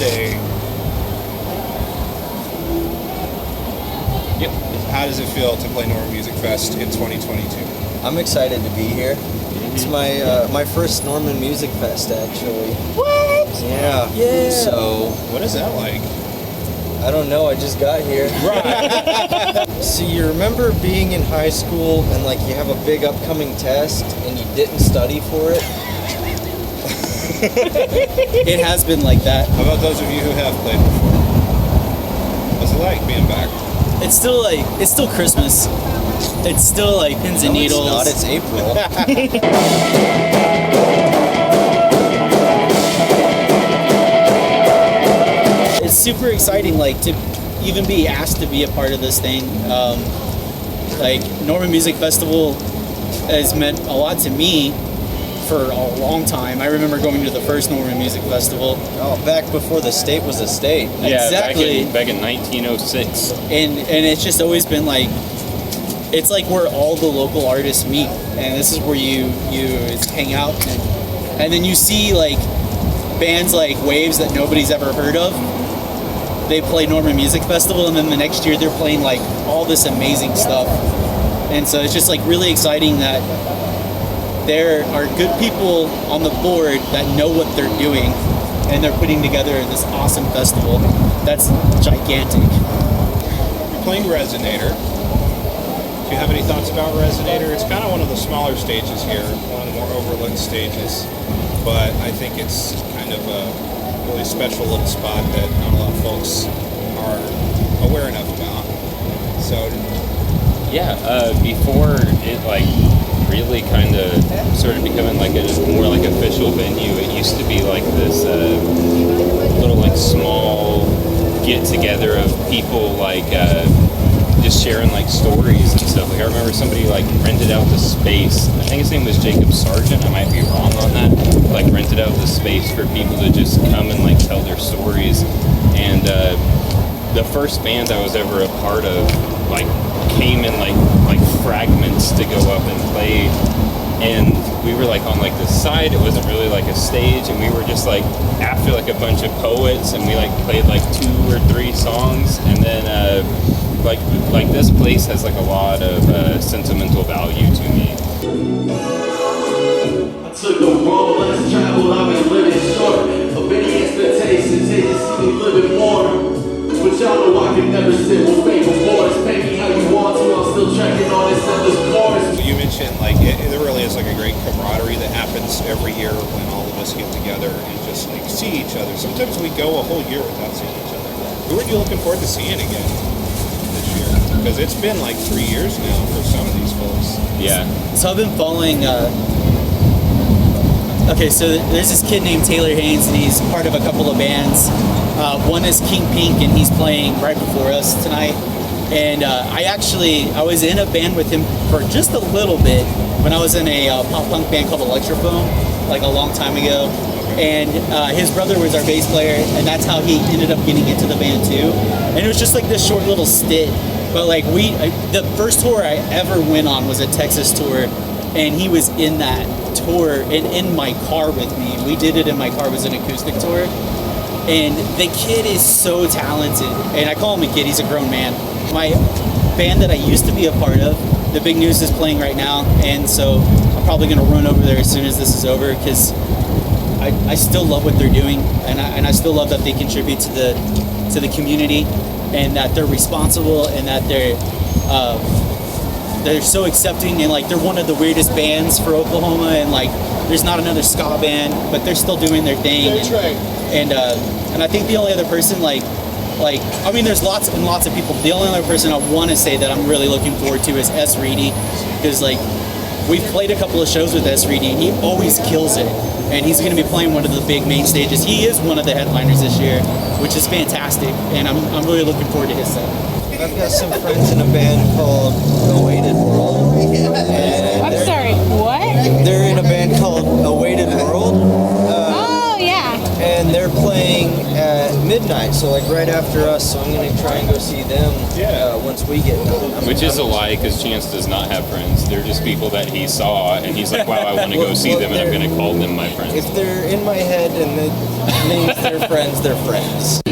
holiday. Yep. How does it feel to play Norman Music Fest in 2022? I'm excited to be here. It's my first Norman Music Fest, actually. What? Yeah. So, What is that like? I don't know, I just got here. Right. So you remember being in high school and like you have a big upcoming test and you didn't study for it? It has been like that. How about those of you who have played before? What's it like being back? It's still Christmas. It's still like pins and needles. It's not, it's April. It's super exciting, like, to even be asked to be a part of this thing. Like, Norman Music Festival has meant a lot to me for a long time. I remember going to the first Norman Music Festival. Oh, back before the state was a state. Yeah, Exactly. back in 1906. And it's just always been like, it's like where all the local artists meet, and this is where you hang out, and then you see like bands like Waves that nobody's ever heard of. They play Norman Music Festival, and then the next year they're playing like all this amazing stuff, and so it's just like really exciting that there are good people on the board that know what they're doing, and they're putting together this awesome festival that's gigantic. You're playing Resonator. Do you have any thoughts about Resonator? It's kind of one of the smaller stages here, one of the more overlooked stages, but I think it's kind of a really special little spot that not a lot of folks are aware enough about. So, Yeah, before it like really kind of started becoming like a more like official venue, it used to be like this little like small get together of people like just sharing like stories and stuff. Like I remember somebody like rented out the space. I think his name was Jacob Sargent. I might be wrong on that. Like rented out the space for people to just come and like tell their stories. And the first band I was ever a part of like came in like fragments to go up and play, and we were like on like the side. It wasn't really like a stage, and we were just like after like a bunch of poets, and we like played like 2 or 3 songs, and then like this place has like a lot of sentimental value to me. I took a road less traveled, I've been living short of any expectations. They just see me living more. But y'all know I can never sit with fake rewards. Pay me how you want to, I'm still tracking on this endless course. you mentioned like there really is like a great camaraderie that happens every year when all of us get together and just like see each other. Sometimes we go a whole year without seeing each other. Who are you looking forward to seeing again this year? Because it's been like 3 years now for some of these folks. Yeah. So I've been following. Okay, so there's this kid named Taylor Haynes, and he's part of a couple of bands. One is King Pink, and he's playing right before us tonight. And I was in a band with him for just a little bit when I was in a pop punk band called Electrophone, like a long time ago. And his brother was our bass player, and that's how he ended up getting into the band too. And it was just like this short little stint. But like the first tour I ever went on was a Texas tour, and he was in that tour and in my car with me. We did it in my car. It was an acoustic tour. And the kid is so talented. And I call him a kid, he's a grown man. My band that I used to be a part of, The Big News, is playing right now. And so I'm probably going to run over there as soon as this is over, because I still love what they're doing. And I still love that they contribute to the community, and that they're responsible, and that they're so accepting, and like they're one of the weirdest bands for Oklahoma, and like there's not another ska band, but they're still doing their thing. That's right. And I think the only other person I mean, there's lots and lots of people. The only other person I want to say that I'm really looking forward to is S. Reedy, because like we've played a couple of shows with S. Reedy, and he always kills it. And he's going to be playing one of the big main stages. He is one of the headliners this year, which is fantastic, and I'm really looking forward to his set. I've got some friends in a band called Awaited World. I'm sorry, what? They're in a band called Awaited World. Oh, yeah. And they're playing at midnight, so like right after us. So I'm gonna try and go see them. Yeah. Once we get done. Which is a lie, because Chance does not have friends. They're just people that he saw, and he's like, wow, I want to go see them, and I'm going to call them my friends. If they're in my head and it means they're friends, they're friends.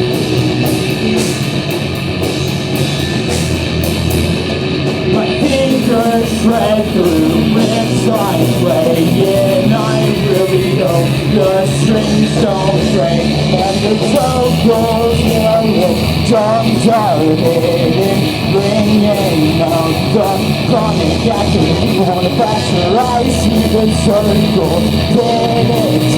My fingers shred through inside playing. I really hope the strings don't break and the vocals narrow. Tongue-tied, bringing out the chronic acting. People wanna fracture, I see the circle. Then it's